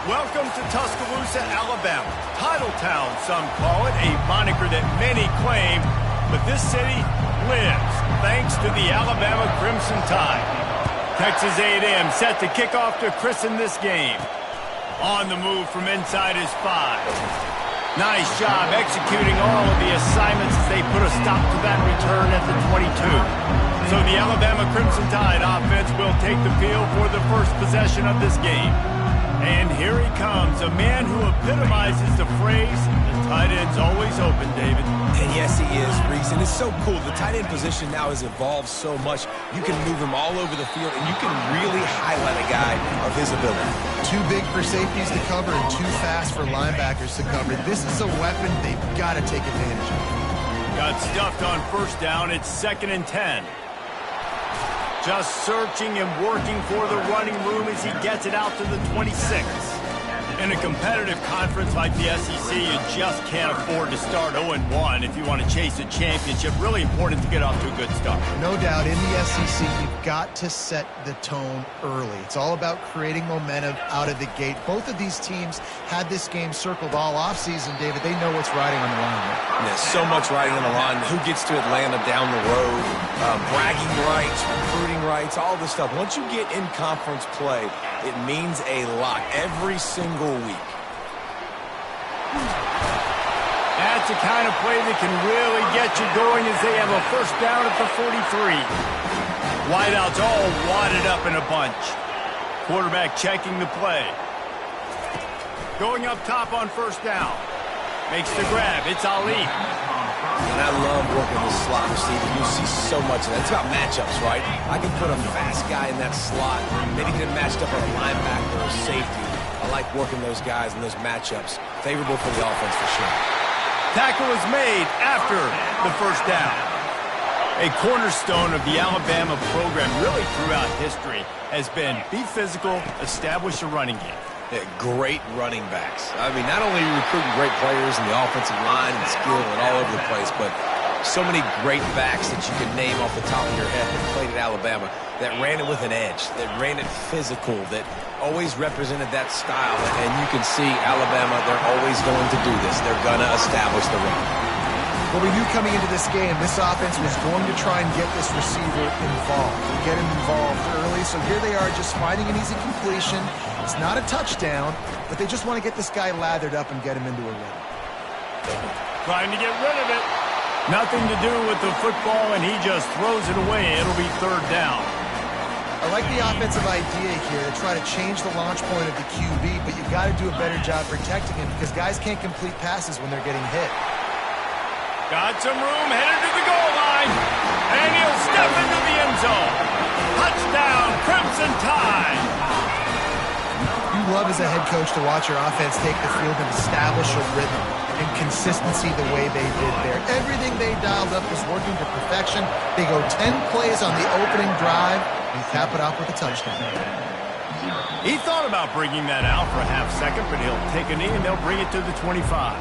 Welcome to Tuscaloosa, Alabama. Title Town, some call it, a moniker that many claim, but this city lives thanks to the Alabama Crimson Tide. Texas A&M set to kick off to christen this game. On the move from inside his 5. Nice job executing all of the assignments as they put a stop to that return at the 22. So the Alabama Crimson Tide offense will take the field for the first possession of this game. And here he comes, a man who epitomizes the phrase, the tight end's always open, David. And yes, he is, Reese. And it's so cool. The tight end position now has evolved so much. You can move him all over the field, and you can really highlight a guy of his ability. Too big for safeties to cover and too fast for linebackers to cover. This is a weapon they've got to take advantage of. Got stuffed on first down. It's 2nd and 10. Just searching and working for the running room as he gets it out to the 26. In a competitive conference like the SEC, you just can't afford to start 0-1 if you want to chase a championship. Really important to get off to a good start. No doubt, in the SEC, you've got to set the tone early. It's all about creating momentum out of the gate. Both of these teams had this game circled all offseason, David. They know what's riding on the line. There's so much riding on the line. Who gets to Atlanta down the road? Bragging rights, recruiting rights, all this stuff. Once you get in conference play, it means a lot every single week. That's the kind of play that can really get you going as they have a first down at the 43. Wideouts all wadded up in a bunch. Quarterback checking the play. Going up top on first down. Makes the grab. It's Ali. And I love working the slot receiver. You see so much of that. It's about matchups, right? I can put a fast guy in that slot. Maybe get him matched up with a linebacker or a safety. I like working those guys in those matchups. Favorable for the offense for sure. Tackle is made after the first down. A cornerstone of the Alabama program really throughout history has been be physical, establish a running game. Yeah, great running backs. I mean, not only are you recruiting great players in the offensive line and skill and all over the place, but so many great backs that you can name off the top of your head that played at Alabama, that ran it with an edge, that ran it physical, that always represented that style. And you can see Alabama, they're always going to do this. They're going to establish the run. Well, we knew coming into this game, this offense was going to try and get this receiver involved, get him involved early. So here they are just finding an easy completion. It's not a touchdown, but they just want to get this guy lathered up and get him into a rhythm. Trying to get rid of it. Nothing to do with the football, and he just throws it away. It'll be 3rd down. I like the offensive idea here to try to change the launch point of the QB, but you've got to do a better job protecting him because guys can't complete passes when they're getting hit. Got some room, headed to the goal line, and he'll step into the end zone. Touchdown, Crimson Tide. You love as a head coach to watch your offense take the field and establish a rhythm and consistency the way they did there. Everything they dialed up was working to perfection. They go 10 plays on the opening drive and cap it off with a touchdown. He thought about bringing that out for a half second, but he'll take a knee and they'll bring it to the 25.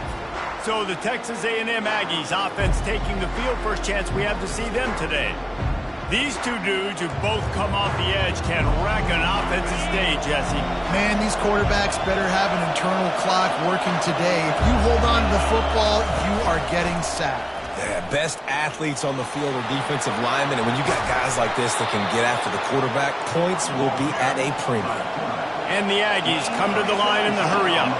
So the Texas A&M Aggies offense taking the field. First chance we have to see them today. These two dudes who both come off the edge can wreck an offensive stage, Jesse. Man, these quarterbacks better have an internal clock working today. If you hold on to the football, you are getting sacked. Yeah, best athletes on the field are defensive linemen, and when you got guys like this that can get after the quarterback, points will be at a premium. And the Aggies come to the line in the hurry-up.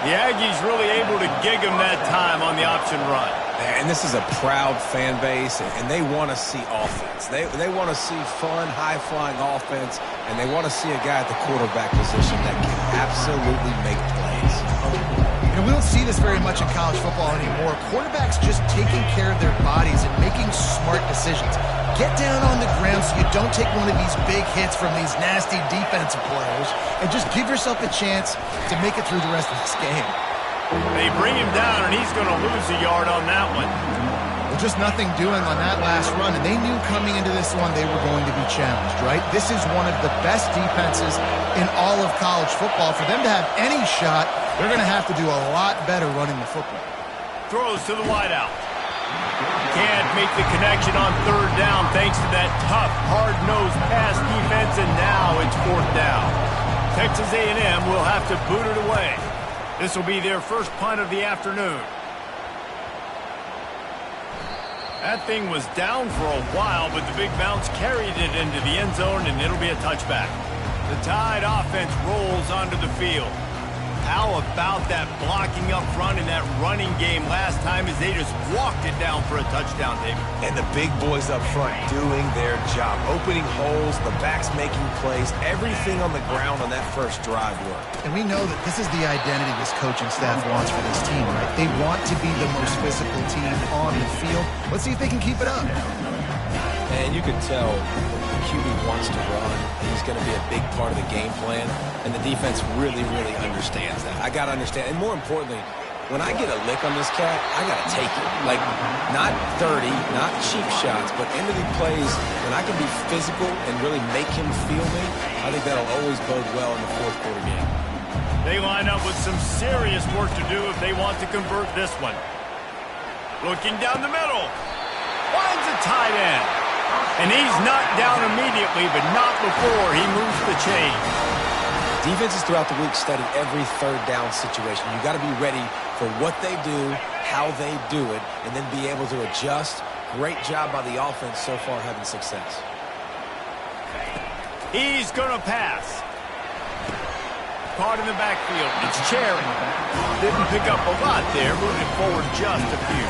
The Aggies really able to gig them that time on the option run. And this is a proud fan base, and they want to see offense. They want to see fun, high-flying offense, and they want to see a guy at the quarterback position that can absolutely make plays. You know, we don't see this very much in college football anymore. Quarterbacks just taking care of their bodies and making smart decisions. Get down on the ground so you don't take one of these big hits from these nasty defensive players and just give yourself a chance to make it through the rest of this game. They bring him down, and he's going to lose a yard on that one. Well, just nothing doing on that last run, and they knew coming into this one they were going to be challenged, right? This is one of the best defenses in all of college football. For them to have any shot, they're going to have to do a lot better running the football. Throws to the wideout. Can't make the connection on 3rd down thanks to that tough, hard-nosed pass defense, and now it's 4th down. Texas A&M will have to boot it away. This will be their first punt of the afternoon. That thing was down for a while, but the big bounce carried it into the end zone, and it'll be a touchback. The Tide offense rolls onto the field. How about that blocking up front in that running game last time as they just walked it down for a touchdown, David? And the big boys up front doing their job. Opening holes, the backs making plays, everything on the ground on that first drive worked. And we know that this is the identity this coaching staff wants for this team, right? They want to be the most physical team on the field. Let's see if they can keep it up. And you can tell the QB wants to run. He's going to be a big part of the game plan, and the defense really, really understands that. I got to understand, and more importantly, when I get a lick on this cat, I got to take it. Like, not 30, not cheap shots, but end of the plays, when I can be physical and really make him feel me, I think that'll always bode well in the fourth quarter game. They line up with some serious work to do if they want to convert this one. Looking down the middle. Finds a tight end. And he's knocked down immediately, but not before he moves the chain. Defenses throughout the week study every third down situation. You got to be ready for what they do, how they do it, and then be able to adjust. Great job by the offense so far having success. He's going to pass. Caught in the backfield. It's Cherry. Didn't pick up a lot there, moving forward just a few.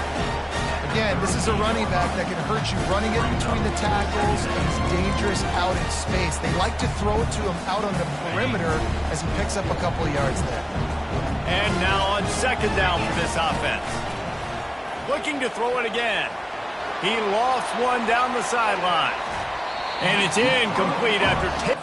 Again, this is a running back that can hurt you running it between the tackles, and he's dangerous out in space. They like to throw it to him out on the perimeter as he picks up a couple of yards there. And now on second down for this offense. Looking to throw it again. He lost one down the sideline. And it's incomplete after 10.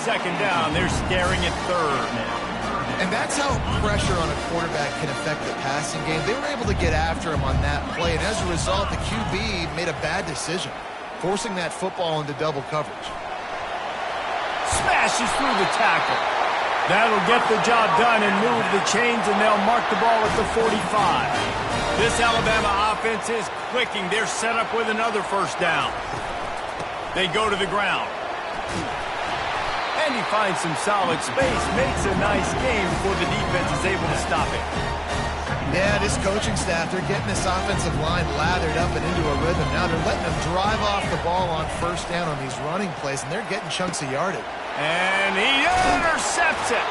Second down, they're staring at third. And that's how pressure on a quarterback can affect the passing game. They were able to get after him on that play, and as a result, the QB made a bad decision, forcing that football into double coverage. Smashes through the tackle. That'll get the job done and move the chains, and they'll mark the ball at the 45. This Alabama offense is clicking. They're set up with another first down. They go to the ground. And he finds some solid space, makes a nice game before the defense is able to stop it. Yeah, this coaching staff, they're getting this offensive line lathered up and into a rhythm. Now they're letting them drive off the ball on first down on these running plays, and they're getting chunks of yardage. And he intercepts it.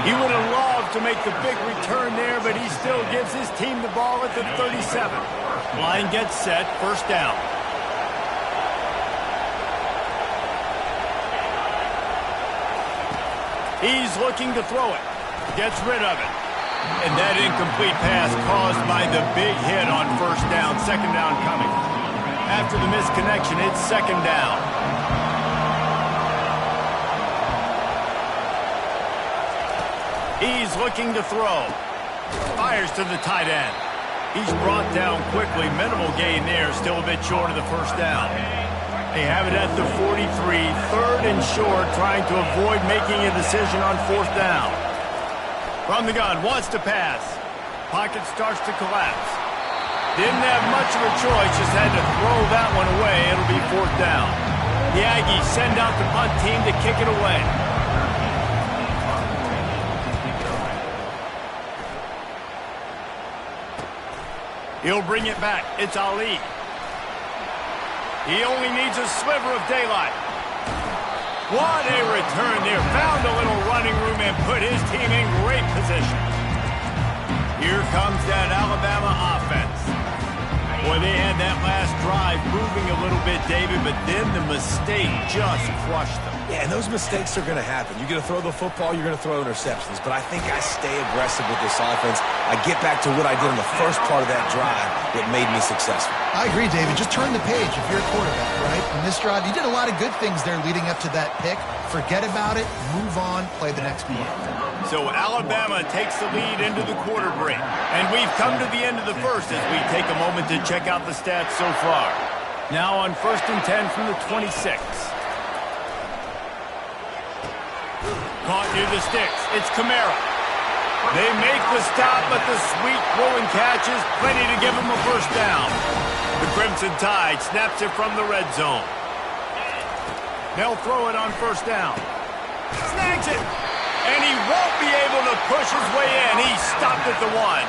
He would have loved to make the big return there, but he still gives his team the ball at the 37. Line gets set, first down. He's looking to throw it. Gets rid of it. And that incomplete pass caused by the big hit on first down. Second down coming. After the misconnection, it's second down. He's looking to throw. Fires to the tight end. He's brought down quickly. Minimal gain there. Still a bit short of the first down. They have it at the 43, third and short, trying to avoid making a decision on fourth down. From the gun, wants to pass. Pocket starts to collapse. Didn't have much of a choice, just had to throw that one away. It'll be fourth down. The Aggies send out the punt team to kick it away. He'll bring it back. It's Ali. He only needs a sliver of daylight. What a return there. Found a little running room and put his team in great position. Here comes that Alabama offense. Boy, they had that last drive moving a little bit, David, but then the mistake just crushed them. Yeah, and those mistakes are going to happen. You're going to throw the football, you're going to throw interceptions. But I think I stay aggressive with this offense. I get back to what I did in the first part of that drive that made me successful. I agree, David. Just turn the page if you're a quarterback, right? In this drive, you did a lot of good things there leading up to that pick. Forget about it, move on, play the next play. So Alabama takes the lead into the quarter break. And we've come to the end of the first as we take a moment to check out the stats so far. Now on 1st and 10 from the 26. Caught near the sticks. It's Kamara. They make the stop, but the sweet throwing catch is plenty to give them a first down. The Crimson Tide snaps it from the red zone. They'll throw it on first down. Snags it. And he won't be able to push his way in. He stopped at the 1.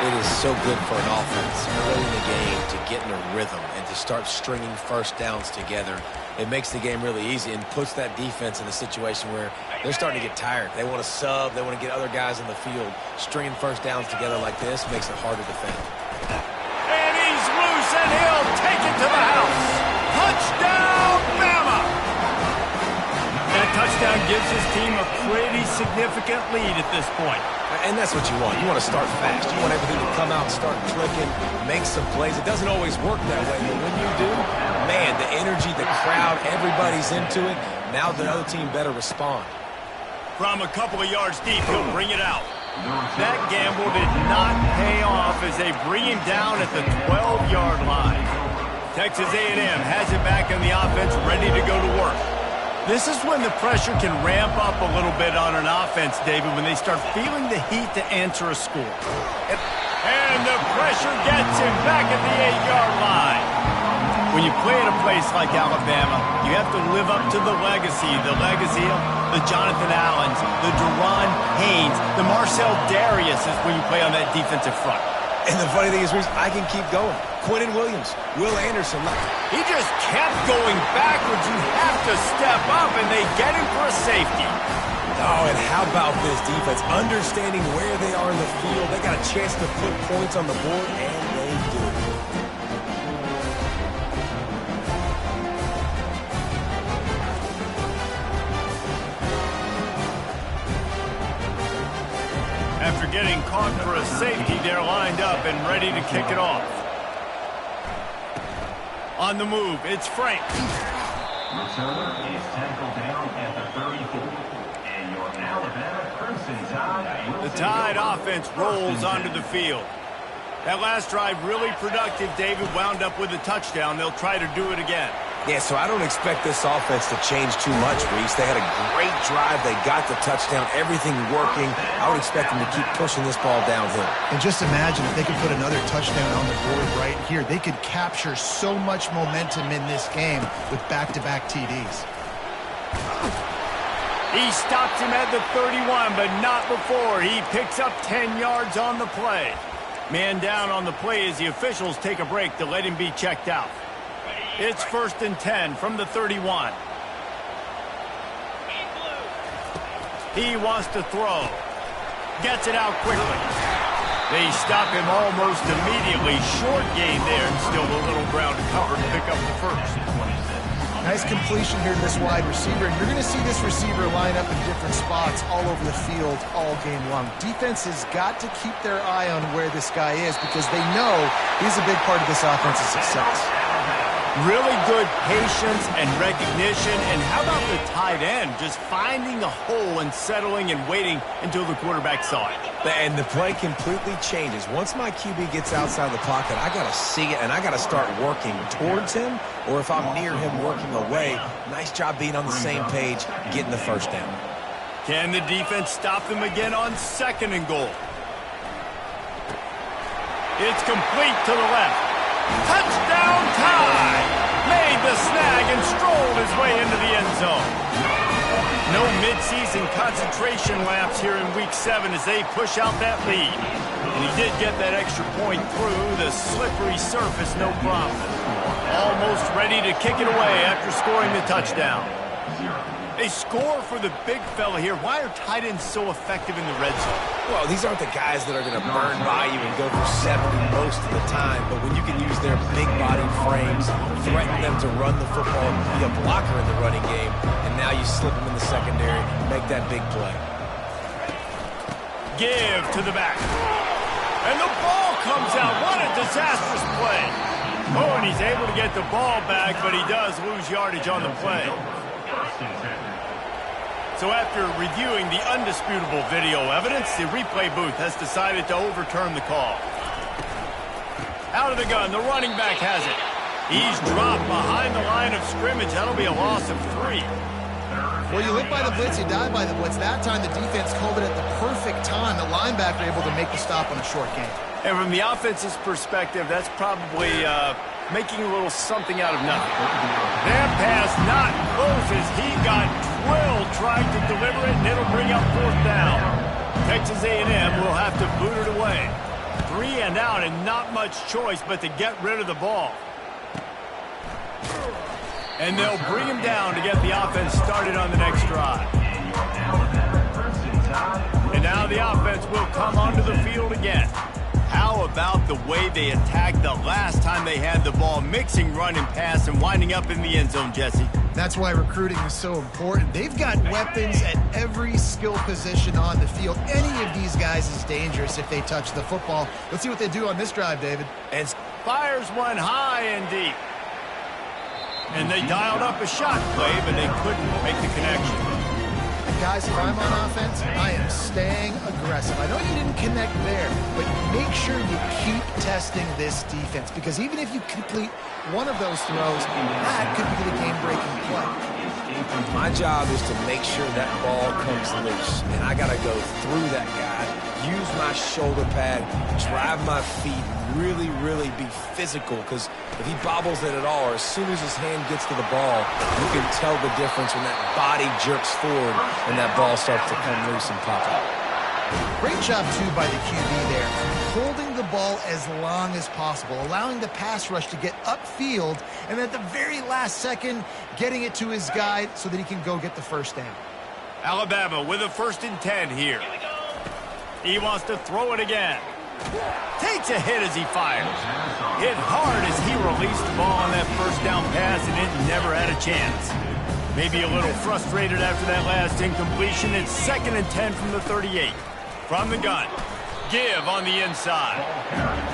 It is so good for an offense early in the game to get in a rhythm and to start stringing first downs together. It makes the game really easy and puts that defense in a situation where they're starting to get tired. They want to sub. They want to get other guys in the field. Stringing first downs together like this makes it hard to defend. And he's loose, and he'll take it to the house. Touchdown, Bama! That touchdown gives his team a pretty significant lead at this point. And that's what you want. You want to start fast. You want everything to come out, start clicking, make some plays. It doesn't always work that way, but when you do, man, the energy, the crowd, everybody's into it. Now the other team better respond. From a couple of yards deep, he'll bring it out. That gamble did not pay off as they bring him down at the 12-yard line. Texas A&M has it back in the offense, ready to go to work. This is when the pressure can ramp up a little bit on an offense, David, when they start feeling the heat to answer a score. And the pressure gets him back at the 8-yard line. When you play at a place like Alabama, you have to live up to the legacy of the Jonathan Allens, the Deron Haynes, the Marcel Dariuses when you play on that defensive front. And the funny thing is, Reese, I can keep going. Quentin Williams, Will Anderson. He just kept going backwards. You have to step up, and they get him for a safety. Oh, and how about this defense? Understanding where they are in the field. They got a chance to put points on the board, and they do. After getting caught for a safety, they're lined up and ready to kick it off. On the move, it's Frank. Returner is tackled down at the 34. And your Alabama Crimson Tide. The Tide offense rolls onto the field. That last drive really productive. David wound up with a touchdown. They'll try to do it again. Yeah, so I don't expect this offense to change too much, Reese. They had a great drive. They got the touchdown. Everything working. I would expect them to keep pushing this ball downhill. And just imagine if they could put another touchdown on the board right here. They could capture so much momentum in this game with back-to-back TDs. He stops him at the 31, but not before. He picks up 10 yards on the play. Man down on the play as the officials take a break to let him be checked out. It's 1st and 10 from the 31. He wants to throw. Gets it out quickly. They stop him almost immediately. Short gain there and still a little ground to cover to pick up the first. Nice completion here to this wide receiver. And you're going to see this receiver line up in different spots all over the field all game long. Defense has got to keep their eye on where this guy is because they know he's a big part of this offense's success. Really good patience and recognition. And how about the tight end just finding the hole and settling and waiting until the quarterback saw it? And the play completely changes. Once my QB gets outside the pocket, I got to see it, and I got to start working towards him, or if I'm near him working away, nice job being on the same page, getting the first down. Can the defense stop them again on 2nd and goal? It's complete to the left. Touchdown Tide! Made the snag and strolled his way into the end zone. No midseason concentration lapse here in Week 7 as they push out that lead. And he did get that extra point through the slippery surface, no problem. Almost ready to kick it away after scoring the touchdown. They score for the big fella here. Why are tight ends so effective in the red zone? Well, these aren't the guys that are going to burn by you and go for 70 most of the time, but when you can use their big body frames, threaten them to run the football, be a blocker in the running game, and now you slip them in the secondary, make that big play. Give to the back. And the ball comes out. What a disastrous play. Oh, and he's able to get the ball back, but he does lose yardage on the play. So after reviewing the undisputable video evidence, the replay booth has decided to overturn the call. Out of the gun, the running back has it. He's dropped behind the line of scrimmage. That'll be a loss of 3. Well, you live by the blitz, you die by the blitz. That time, the defense called it at the perfect time. The linebacker able to make the stop on a short game. And from the offense's perspective, that's probably making a little something out of nothing. That pass not close as he got drilled trying to deliver it, and it'll bring up 4th down. Texas A&M will have to boot it away. 3 and out, and not much choice but to get rid of the ball. And they'll bring him down to get the offense started on the next drive. And now the offense will come onto the field again. How about the way they attacked the last time they had the ball, mixing run and pass and winding up in the end zone, Jesse? That's why recruiting is so important. They've got weapons at every skill position on the field. Any of these guys is dangerous if they touch the football. Let's see what they do on this drive, David. And fires one high and deep. And they dialed up a shot play, but they couldn't make the connection. Guys, if I'm on offense, I am staying aggressive. I know you didn't connect there, but make sure you keep testing this defense, because even if you complete one of those throws, that could be the game-breaking play. My job is to make sure that ball comes loose, and I got to go through that guy, use my shoulder pad, drive my feet, really be physical, because if he bobbles it at all, or as soon as his hand gets to the ball, you can tell the difference when that body jerks forward and that ball starts to come loose and pop out. Great job, too, by the QB there, holding the ball as long as possible, allowing the pass rush to get upfield, and at the very last second, getting it to his guy so that he can go get the first down. Alabama with a 1st and 10 here. He wants to throw it again. Takes a hit as he fires. Hit hard as he released the ball on that 1st down pass, and it never had a chance. Maybe a little frustrated after that last incompletion. It's 2nd and 10 from the 38. From the gun. Give on the inside.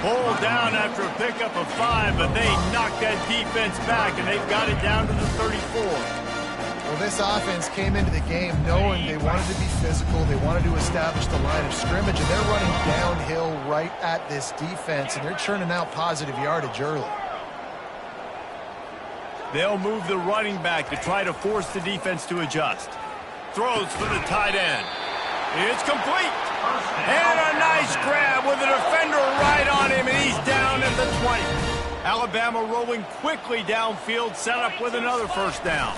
Pulled down after a pickup of 5, but they knocked that defense back, and they've got it down to the 34. Well, this offense came into the game knowing they wanted to be physical, they wanted to establish the line of scrimmage, and they're running downhill right at this defense, and they're churning out positive yardage early. They'll move the running back to try to force the defense to adjust. Throws for the tight end. It's complete. And a nice grab with a defender right on him, and he's down at the 20. Alabama rolling quickly downfield, set up with another 1st down.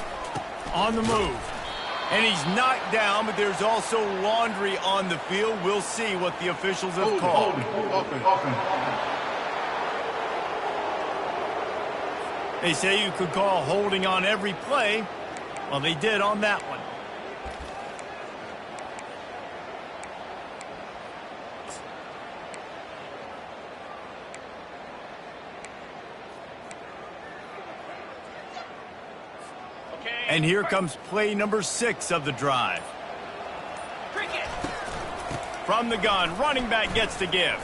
On the move. And he's knocked down, but there's also laundry on the field. We'll see what the officials have called. They say you could call holding on every play. Well, they did on that one. And here comes play number 6 of the drive. From the gun, running back gets to give.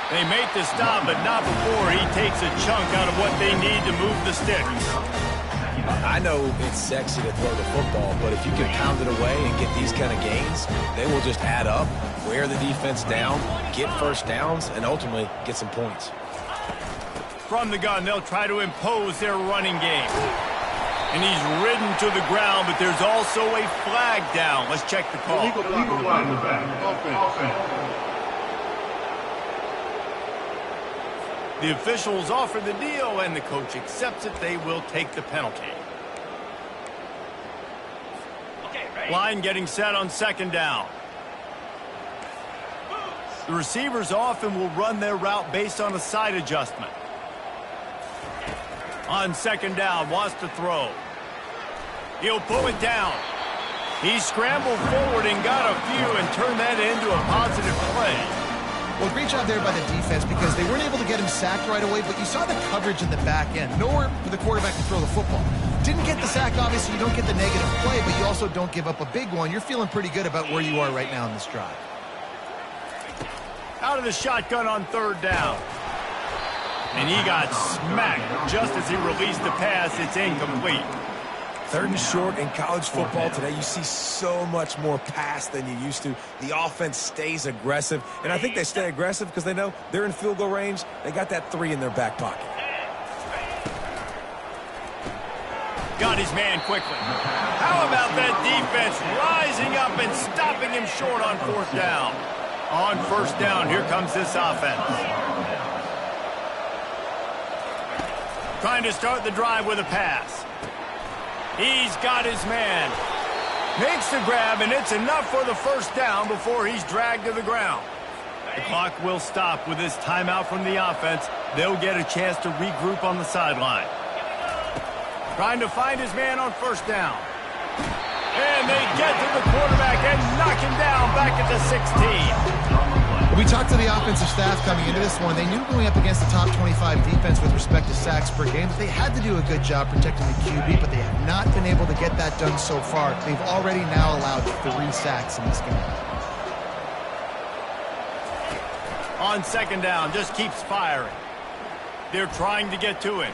They make the stop, but not before he takes a chunk out of what they need to move the sticks. I know it's sexy to throw the football, but if you can pound it away and get these kind of gains, they will just add up, wear the defense down, get 1st downs, and ultimately get some points. From the gun, they'll try to impose their running game. And he's ridden to the ground, but there's also a flag down. Let's check the call. Legal flag in the back. The officials offer the deal, and the coach accepts it. They will take the penalty. Line getting set on 2nd down. The receivers often will run their route based on a side adjustment. On 2nd down, wants to throw. He'll pull it down. He scrambled forward and got a few and turned that into a positive play. Well, great job there by the defense, because they weren't able to get him sacked right away, but you saw the coverage in the back end. Nowhere for the quarterback to throw the football. Didn't get the sack, obviously. You don't get the negative play, but you also don't give up a big one. You're feeling pretty good about where you are right now in this drive. Out of the shotgun on 3rd down. And he got smacked just as he released the pass. It's incomplete. 3rd and short in college football today, you see so much more pass than you used to. The offense stays aggressive, and I think they stay aggressive because they know they're in field goal range. They got that 3 in their back pocket. Got his man quickly. How about that defense rising up and stopping him short on fourth down? On first down, here comes this offense. Trying to start the drive with a pass. He's got his man. Makes the grab, and it's enough for the first down before he's dragged to the ground. The clock will stop with this timeout from the offense. They'll get a chance to regroup on the sideline. Trying to find his man on first down. And they get to the quarterback and knock him down back at the 16. We talked to the offensive staff coming into this one. They knew going up against the top 25 defense with respect to sacks per game, that they had to do a good job protecting the QB, but they have not been able to get that done so far. They've already now allowed 3 sacks in this game. On second down, just keeps firing. They're trying to get to him.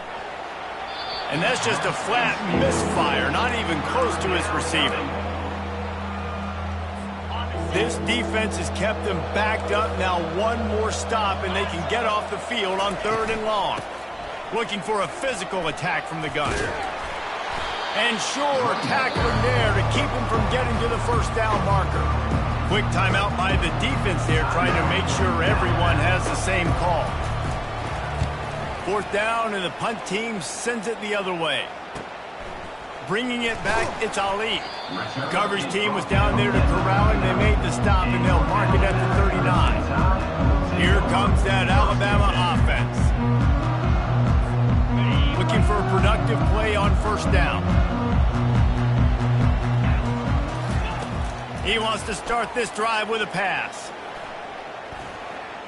And that's just a flat misfire, not even close to his receiver. This defense has kept them backed up. Now one more stop, and they can get off the field on third and long. Looking for a physical attack from the gun. And sure, tackling there to keep him from getting to the first down marker. Quick timeout by the defense there, trying to make sure everyone has the same call. Fourth down, and the punt team sends it the other way. Bringing it back, it's Ali. Coverage team was down there to corral him. They made the stop, and they'll mark it at the 39. Here comes that Alabama offense. Looking for a productive play on first down. He wants to start this drive with a pass.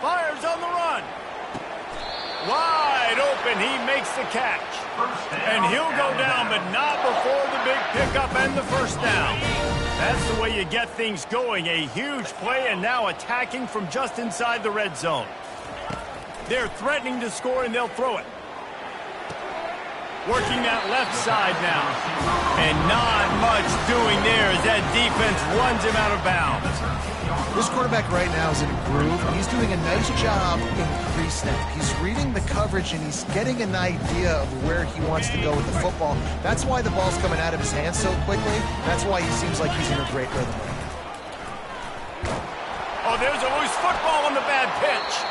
Fires on the run. Wide open, he makes the catch. And he'll go down, but not before the big pickup and the first down. That's the way you get things going. A huge play, and now attacking from just inside the red zone. They're threatening to score, and they'll throw it. Working that left side now. And not much doing there as that defense runs him out of bounds. This quarterback right now is in a groove. He's doing a nice job in pre-snap. He's reading the coverage, and he's getting an idea of where he wants to go with the football. That's why the ball's coming out of his hands so quickly. That's why he seems like he's in a great rhythm. Oh, there's a loose football on the bad pitch.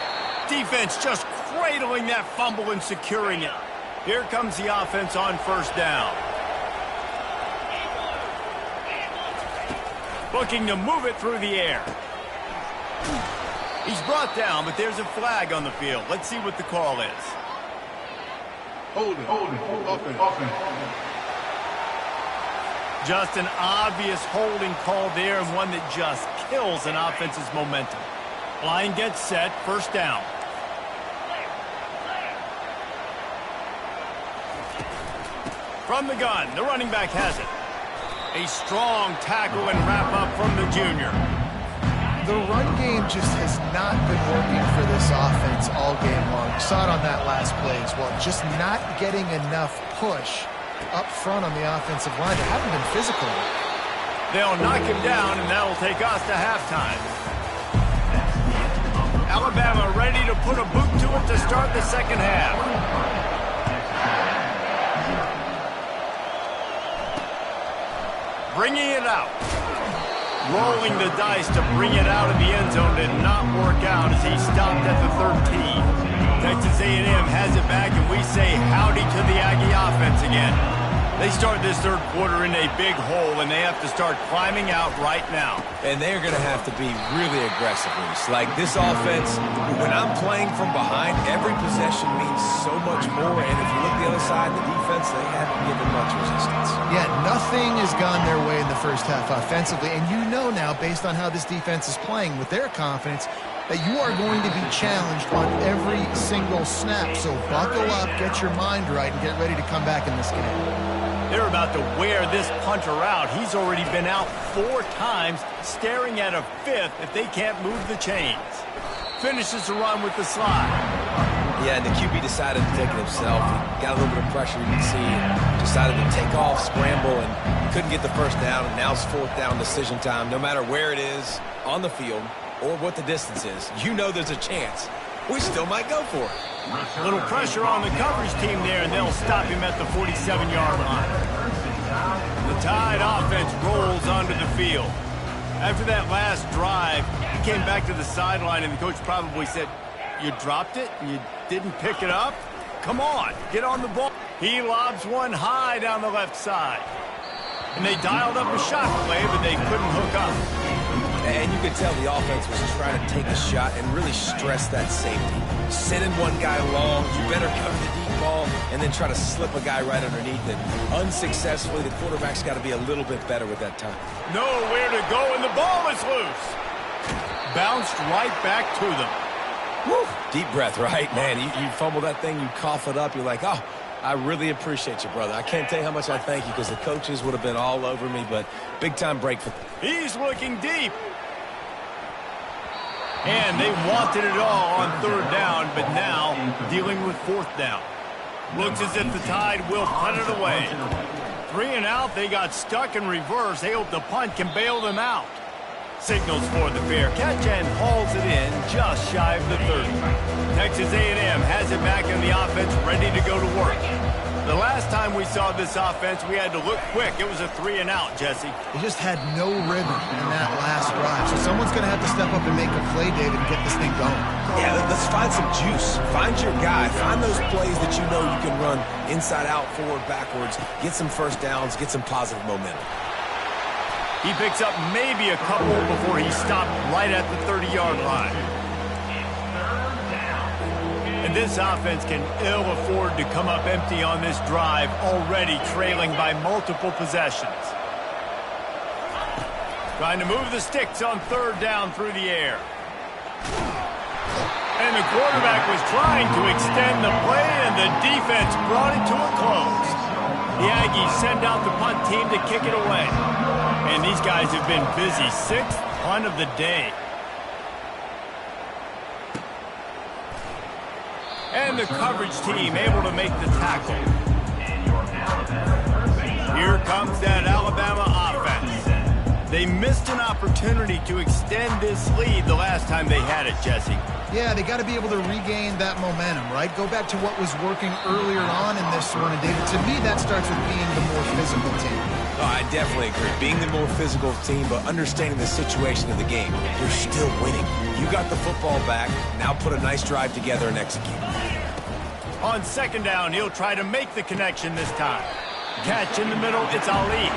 Defense just cradling that fumble and securing it. Here comes the offense on first down. Looking to move it through the air. He's brought down, but there's a flag on the field. Let's see what the call is. Hold it. Just an obvious holding call there, and one that just kills an offense's momentum. Line gets set, first down. From the gun, the running back has it. A strong tackle and wrap up from the junior. The run game just has not been working for this offense all game long. You saw it on that last play as well. Just not getting enough push up front on the offensive line. They haven't been physical. They'll knock him down, and that'll take us to halftime. Alabama ready to put a boot to it to start the second half. Bringing it out. Rolling the dice to bring it out of the end zone did not work out as he stopped at the 13. Texas A&M has it back, and we say howdy to the Aggie offense again. They start this third quarter in a big hole, and they have to start climbing out right now. And they're going to have to be really aggressive. Like this offense, when I'm playing from behind, every possession means so much more. And if you look the other side, the defense, they haven't given much resistance. Yeah, nothing has gone their way in the first half offensively. And you know now, based on how this defense is playing with their confidence, that you are going to be challenged on every single snap. So buckle up, get your mind right, and get ready to come back in this game. They're about to wear this punter out. He's already been out 4 times, staring at a 5th if they can't move the chains. Finishes the run with the slide. Yeah, and the QB decided to take it himself. He got a little bit of pressure, you can see. Decided to take off, scramble, and couldn't get the first down. And now it's fourth down decision time. No matter where it is on the field or what the distance is, you know there's a chance. We still might go for it. A little pressure on the coverage team there, and they'll stop him at the 47-yard line. The Tide offense rolls onto the field. After that last drive, he came back to the sideline, and the coach probably said, "You dropped it? You didn't pick it up? Come on, get on the ball." He lobs one high down the left side. And they dialed up a shot play, but they couldn't hook up. And you could tell the offense was trying to take a shot and really stress that safety. Sending one guy long, you better cover the deep ball, and then try to slip a guy right underneath it. Unsuccessfully, the quarterback's got to be a little bit better with that time. Nowhere to go, and the ball is loose. Bounced right back to them. Woo. Deep breath, right? Man, you fumble that thing, you cough it up, you're like, oh, I really appreciate you, brother. I can't tell you how much I thank you, because the coaches would have been all over me, but big-time break for... He's looking deep. And they wanted it all on third down, but now dealing with fourth down. Looks as if the Tide will punt it away. 3 and out, they got stuck in reverse. They hope the punt can bail them out. Signals for the fair catch and hauls it in just shy of the 30. Texas A&M has it back in the offense, ready to go to work. The last time we saw this offense, we had to look quick. It was a 3 and out, Jesse. They just had no rhythm in that last drive. So someone's going to have to step up and make a play, David, and get this thing going. Yeah, let's find some juice. Find your guy. Find those plays that you know you can run inside out, forward, backwards. Get some first downs. Get some positive momentum. He picks up maybe a couple before he stopped right at the 30-yard line. And this offense can ill afford to come up empty on this drive, already trailing by multiple possessions. Trying to move the sticks on third down through the air. And the quarterback was trying to extend the play, and the defense brought it to a close. The Aggies send out the punt team to kick it away. And these guys have been busy. 6th punt of the day. And the coverage team able to make the tackle. Here comes that Alabama offense. They missed an opportunity to extend this lead the last time they had it, Jesse. Yeah, they got to be able to regain that momentum, right? Go back to what was working earlier on in this one. And, David, to me, that starts with being the more physical team. Oh, I definitely agree. Being the more physical team, but understanding the situation of the game. You're still winning. You got the football back. Now put a nice drive together and execute. On second down, he'll try to make the connection this time. Catch in the middle, it's Ali.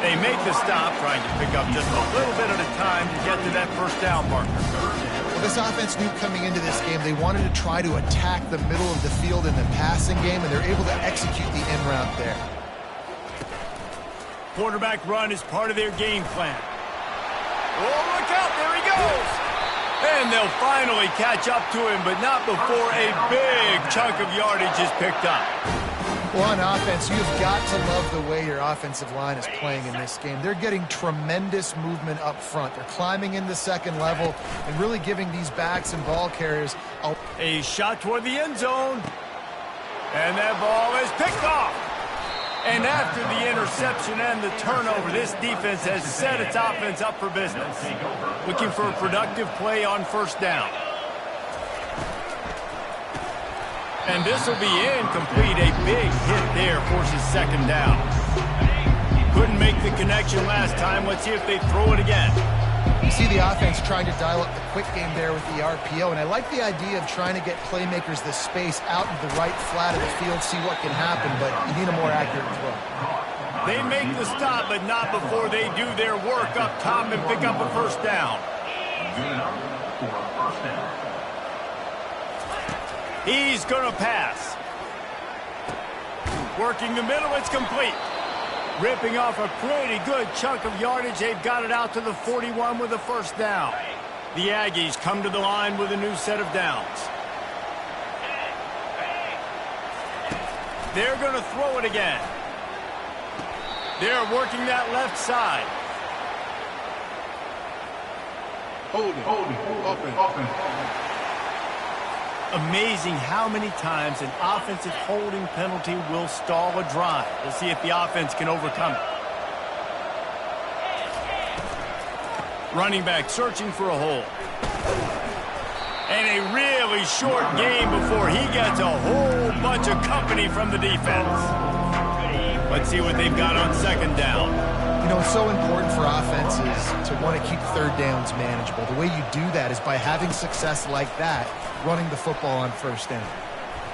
They make the stop, trying to pick up just a little bit at a time to get to that first down marker. Well, this offense knew coming into this game they wanted to try to attack the middle of the field in the passing game, and they're able to execute the in route there. Quarterback run is part of their game plan. Oh, look out, there he goes! And they'll finally catch up to him, but not before a big chunk of yardage is picked up. Well, on offense, you've got to love the way your offensive line is playing in this game. They're getting tremendous movement up front. They're climbing in the second level and really giving these backs and ball carriers a shot toward the end zone. And that ball is picked off. And after the interception and the turnover, this defense has set its offense up for business. Looking for a productive play on first down. And this will be incomplete. A big hit there forces second down. Couldn't make the connection last time. Let's see if they throw it again. You see the offense trying to dial up the quick game there with the RPO, and I like the idea of trying to get playmakers the space out in the right flat of the field, see what can happen, but you need a more accurate throw. They make the stop, but not before they do their work up top and pick up a first down. He's going to pass. Working the middle, it's complete. Ripping off a pretty good chunk of yardage. They've got it out to the 41 with a first down. The Aggies come to the line with a new set of downs. They're going to throw it again. They're working that left side. Open. Amazing how many times an offensive holding penalty will stall a drive. We'll see if the offense can overcome it. Running back searching for a hole. And a really short game before he gets a whole bunch of company from the defense. Let's see what they've got on second down. You know, it's so important for offenses to want to keep third downs manageable. The way you do that is by having success like that, running the football on first down.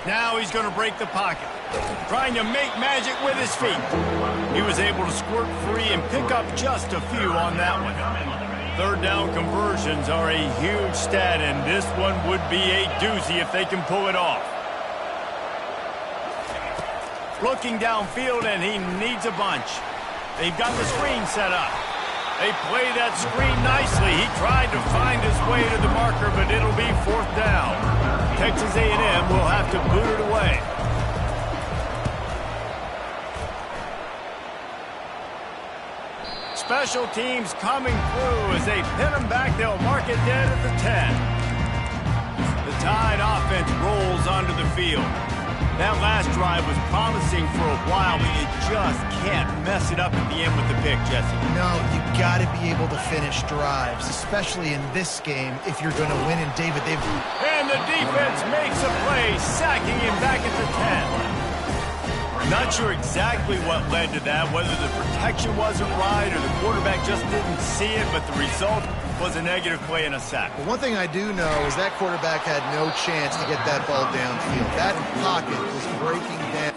Now he's going to break the pocket, trying to make magic with his feet. He was able to squirt free and pick up just a few on that one. Third down conversions are a huge stat, and this one would be a doozy if they can pull it off. Looking downfield, and he needs a bunch. They've got the screen set up. They play that screen nicely. He tried to find his way to the marker, but it'll be fourth down. Texas A&M will have to boot it away. Special teams coming through as they pin them back. They'll mark it dead at the 10. The Tide offense rolls onto the field. That last drive was promising for a while, but you just can't mess it up at the end with the pick, Jesse. No, you got to be able to finish drives, especially in this game if you're going to win. And David, and the defense makes a play, sacking him back at the 10. Not sure exactly what led to that, whether the protection wasn't right or the quarterback just didn't see it, but the result was a negative play and a sack. But one thing I do know is that quarterback had no chance to get that ball downfield. That pocket was breaking down.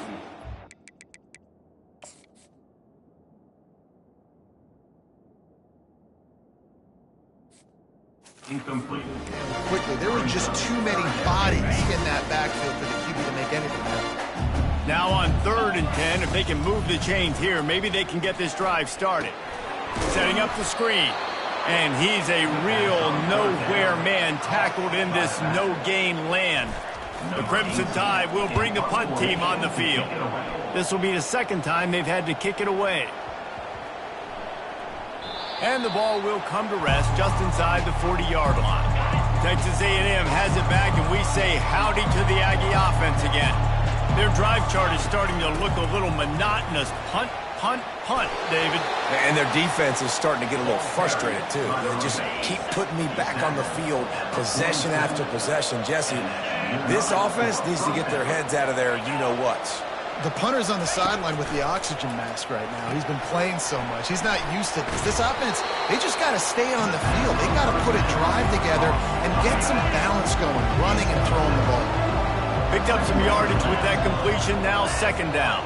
Incomplete. Quickly, there were just too many bodies in that backfield for the QB to make anything happen. Now on 3rd and 10, if they can move the chains here, maybe they can get this drive started. Setting up the screen. And he's a real nowhere man tackled in this no-gain land. The Crimson Tide will bring the punt team on the field. This will be the second time they've had to kick it away. And the ball will come to rest just inside the 40-yard line. Texas A&M has it back, and we say howdy to the Aggie offense again. Their drive chart is starting to look a little monotonous. Punt, punt, punt, David. And their defense is starting to get a little frustrated, too. They just keep putting me back on the field, possession after possession. Jesse, this offense needs to get their heads out of there, you-know-whats. The punter's on the sideline with the oxygen mask right now. He's been playing so much. He's not used to this. This offense, they just got to stay on the field. They got to put a drive together and get some balance going, running and throwing the ball. Picked up some yardage with that completion, now second down.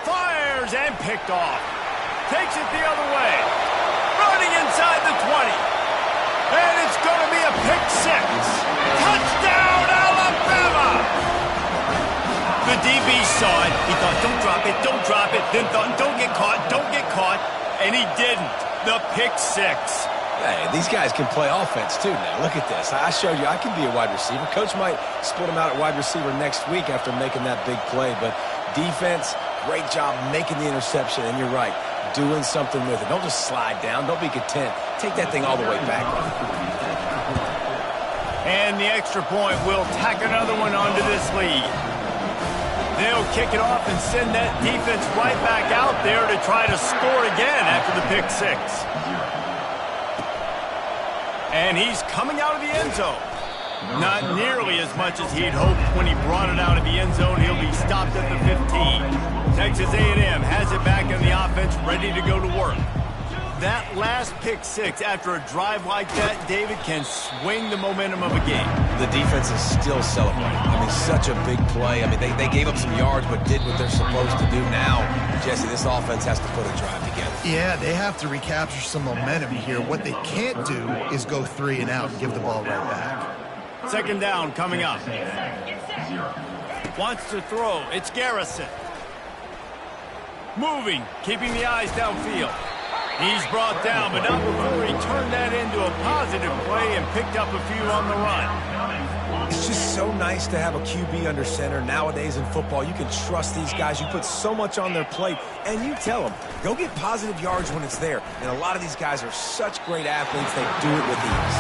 Fires and picked off. Takes it the other way. Running inside the 20. And it's going to be a pick six. Touchdown, Alabama! The DB saw it. He thought, don't drop it, don't drop it. Then thought, don't get caught, don't get caught. And he didn't. The pick six. Hey, these guys can play offense, too, now. Look at this. I showed you I can be a wide receiver. Coach might split him out at wide receiver next week after making that big play. But defense, great job making the interception. And you're right, doing something with it. Don't just slide down. Don't be content. Take that thing all the way back. And the extra point will tack another one onto this lead. They'll kick it off and send that defense right back out there to try to score again after the pick six. And he's coming out of the end zone. Not nearly as much as he'd hoped when he brought it out of the end zone. He'll be stopped at the 15. Texas A&M has it back in the offense, ready to go to work. That last pick six after a drive like that, David, can swing the momentum of a game. The defense is still celebrating. I mean, such a big play. I mean, they gave up some yards but did what they're supposed to do. Now, Jesse, this offense has to put a drive together. Yeah, they have to recapture some momentum here. What they can't do is go 3 and out and give the ball right back. Second down coming up. Wants to throw. It's Garrison. Moving, keeping the eyes downfield. He's brought down, but not before he turned that into a positive play and picked up a few on the run. It's just so nice to have a QB under center. Nowadays in football, you can trust these guys. You put so much on their plate, and you tell them, go get positive yards when it's there. And a lot of these guys are such great athletes, they do it with ease.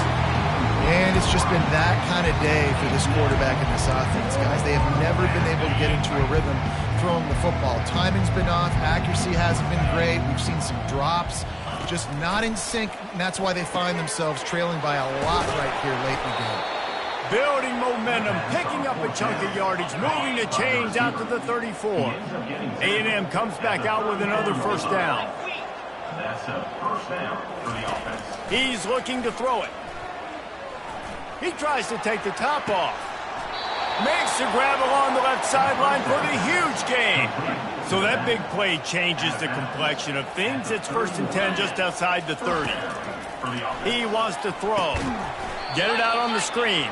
And it's just been that kind of day for this quarterback and this offense, guys. They have never been able to get into a rhythm throwing the football. Timing's been off. Accuracy hasn't been great. We've seen some drops. Just not in sync, and that's why they find themselves trailing by a lot right here late in the game. Building momentum, picking up a chunk of yardage, moving the chains out to the 34. A&M comes back out with another first down. That's a first down for the offense. He's looking to throw it. He tries to take the top off. Makes the grab along the left sideline for the huge gain. So that big play changes the complexion of things. It's 1st and 10 just outside the 30. He wants to throw. Get it out on the screen.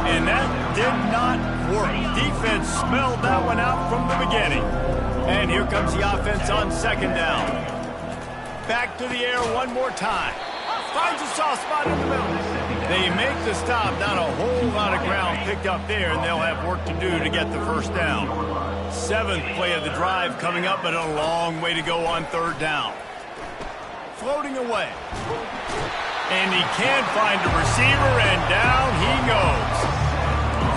And that did not work. Defense smelled that one out from the beginning. And here comes the offense on 2nd down. Back to the air one more time. Finds a soft spot in the middle. They make the stop. Not a whole lot of ground picked up there, and they'll have work to do to get the first down. 7th play of the drive coming up, but a long way to go on 3rd down. Floating away. And he can't find a receiver, and down he goes.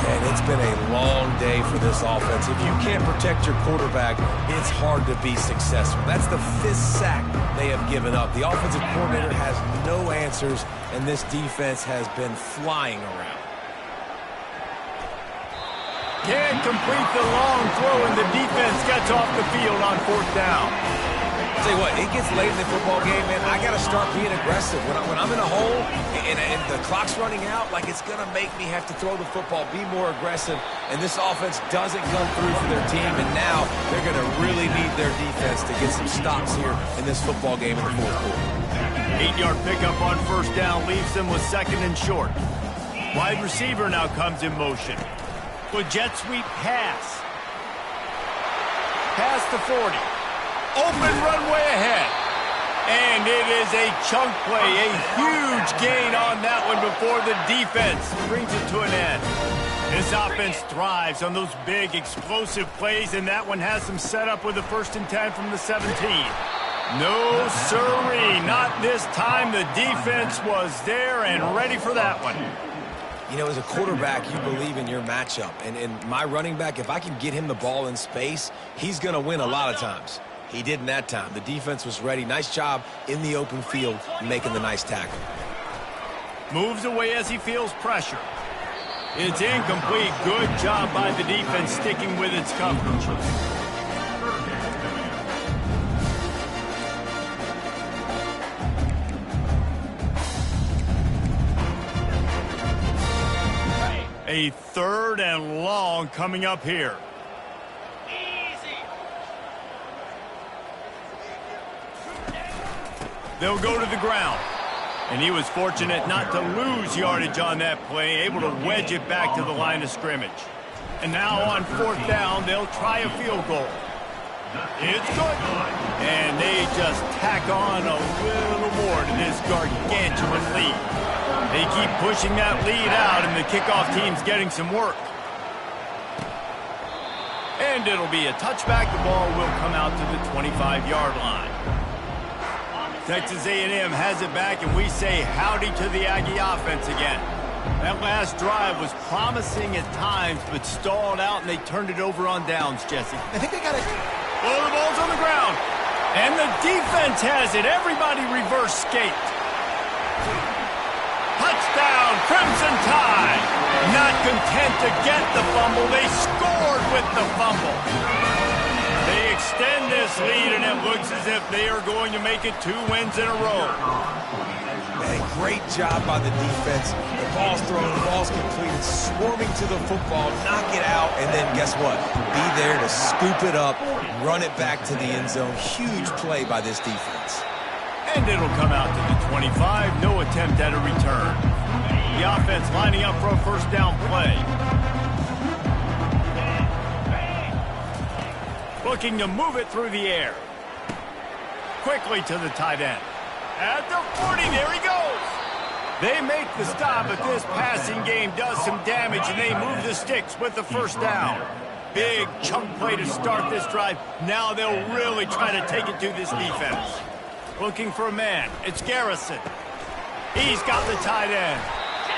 And it's been a long day for this offense. If you can't protect your quarterback, it's hard to be successful. That's the 5th sack they have given up. The offensive coordinator has no answers, and this defense has been flying around. Can't complete the long throw, and the defense gets off the field on 4th down. Tell you what, it gets late in the football game, man. I got to start being aggressive. When I'm in a hole and the clock's running out, like, it's going to make me have to throw the football, be more aggressive. And this offense doesn't come through for their team, and now they're going to really need their defense to get some stops here in this football game in the 4th quarter. 8-yard pickup on 1st down leaves them with 2nd and short. Wide receiver now comes in motion. With jet sweep pass. Past the 40. Open runway ahead. And it is a chunk play, a huge gain on that one before the defense brings it to an end. This offense thrives on those big, explosive plays, and that one has them set up with a 1st and 10 from the 17. No, sirree, not this time. The defense was there and ready for that one. You know, as a quarterback, you believe in your matchup. And my running back, if I can get him the ball in space, he's going to win a lot of times. He didn't that time. The defense was ready. Nice job in the open field making the nice tackle. Moves away as he feels pressure. It's incomplete. Good job by the defense sticking with its coverage. A 3rd and long coming up here. They'll go to the ground. And he was fortunate not to lose yardage on that play, able to wedge it back to the line of scrimmage. And now on 4th down, they'll try a field goal. It's good. And they just tack on a little more to this gargantuan lead. They keep pushing that lead out, and the kickoff team's getting some work. And it'll be a touchback. The ball will come out to the 25-yard line. Texas A&M has it back, and we say howdy to the Aggie offense again. That last drive was promising at times, but stalled out, and they turned it over on downs, Jesse. I think they got it. Oh, the ball's on the ground. And the defense has it. Everybody reverse skate. Touchdown, Crimson Tide. Not content to get the fumble, they scored with the fumble. They extend this lead, and it looks as if they are going to make it 2 wins in a row. Man, great job by the defense. The ball's thrown, the ball's completed, swarming to the football, knock it out, and then guess what? Be there to scoop it up, run it back to the end zone. Huge play by this defense. And it'll come out to the 25. No attempt at a return. The offense lining up for a 1st down play. Looking to move it through the air. Quickly to the tight end. At the 40, there he goes. They make the stop, but this passing game does some damage, and they move the sticks with the 1st down. Big chunk play to start this drive. Now they'll really try to take it to this defense. Looking for a man. It's Garrison. He's got the tight end.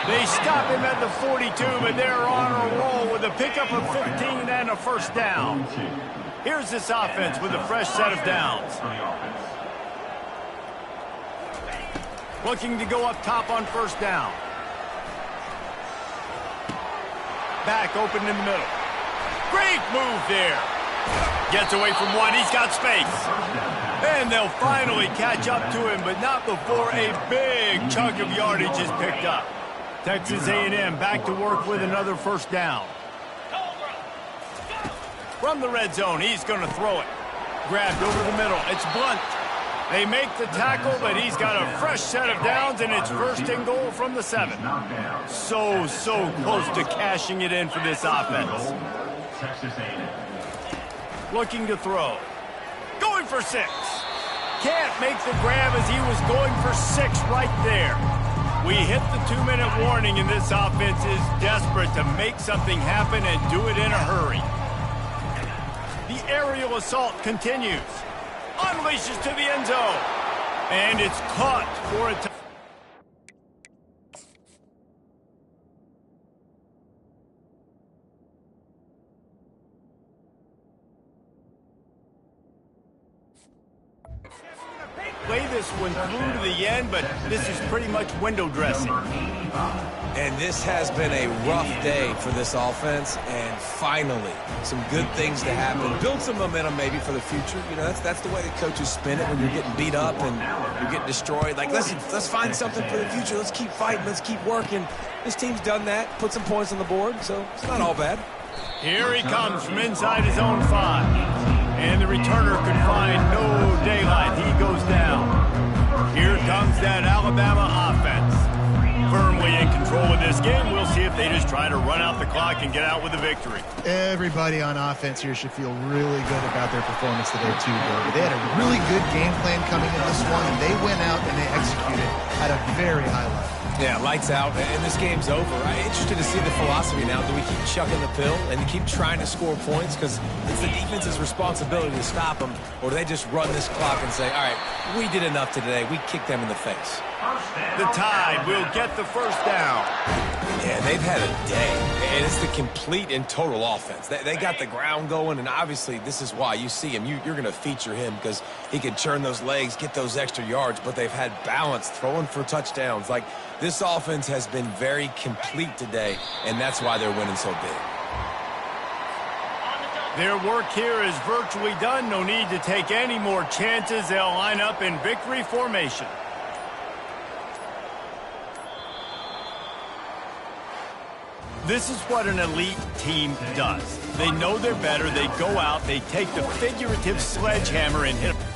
They stop him at the 42, but they're on a roll with a pickup of 15 and a 1st down. Here's this offense with a fresh set of downs. Looking to go up top on 1st down. back open in the middle. Great move there. Gets away from one. He's got space. And they'll finally catch up to him, but not before a big chunk of yardage is picked up. Texas A&M back to work with another first down. From the red zone, he's going to throw it. Grabbed over the middle. It's Blunt. They make the tackle, but he's got a fresh set of downs, and it's first and goal from the 7. So close to cashing it in for this offense. Texas A&M. Looking to throw. Going for 6. Can't make the grab as he was going for 6 right there. We hit the 2-minute warning, and this offense is desperate to make something happen and do it in a hurry. The aerial assault continues. Unleashes to the end zone. And it's caught for a touchdown. Play this one through to the end, but this is pretty much window dressing. And this has been a rough day for this offense, and finally, some good things to happen. Build some momentum maybe for the future. You know, that's the way the coaches spin it when you're getting beat up and you're getting destroyed. Like, let's find something for the future. Let's keep fighting. Let's keep working. This team's done that, put some points on the board, so it's not all bad. Here he comes from inside his own 5. And the returner could find no daylight. He goes down. Here comes that Alabama offense. Firmly in control of this game. We'll see if they just try to run out the clock and get out with a victory. Everybody on offense here should feel really good about their performance today, too, Bill. They had a really good game plan coming in this one, and they went out and they executed at a very high level. Yeah, lights out, and this game's over. I'm interested to see the philosophy now. Do we keep chucking the pill and keep trying to score points because it's the defense's responsibility to stop them, or do they just run this clock and say, all right, we did enough today. We kicked them in the face. The Tide will get the first down. Yeah, they've had a day, and it's the complete and total offense. They got the ground going, and obviously this is why you see him. You're going to feature him because he can churn those legs, get those extra yards, but they've had balance, throwing for touchdowns. Like, this offense has been very complete today, and that's why they're winning so big. Their work here is virtually done. No need to take any more chances. They'll line up in victory formation. This is what an elite team does. They know they're better. They go out. They take the figurative sledgehammer and hit them.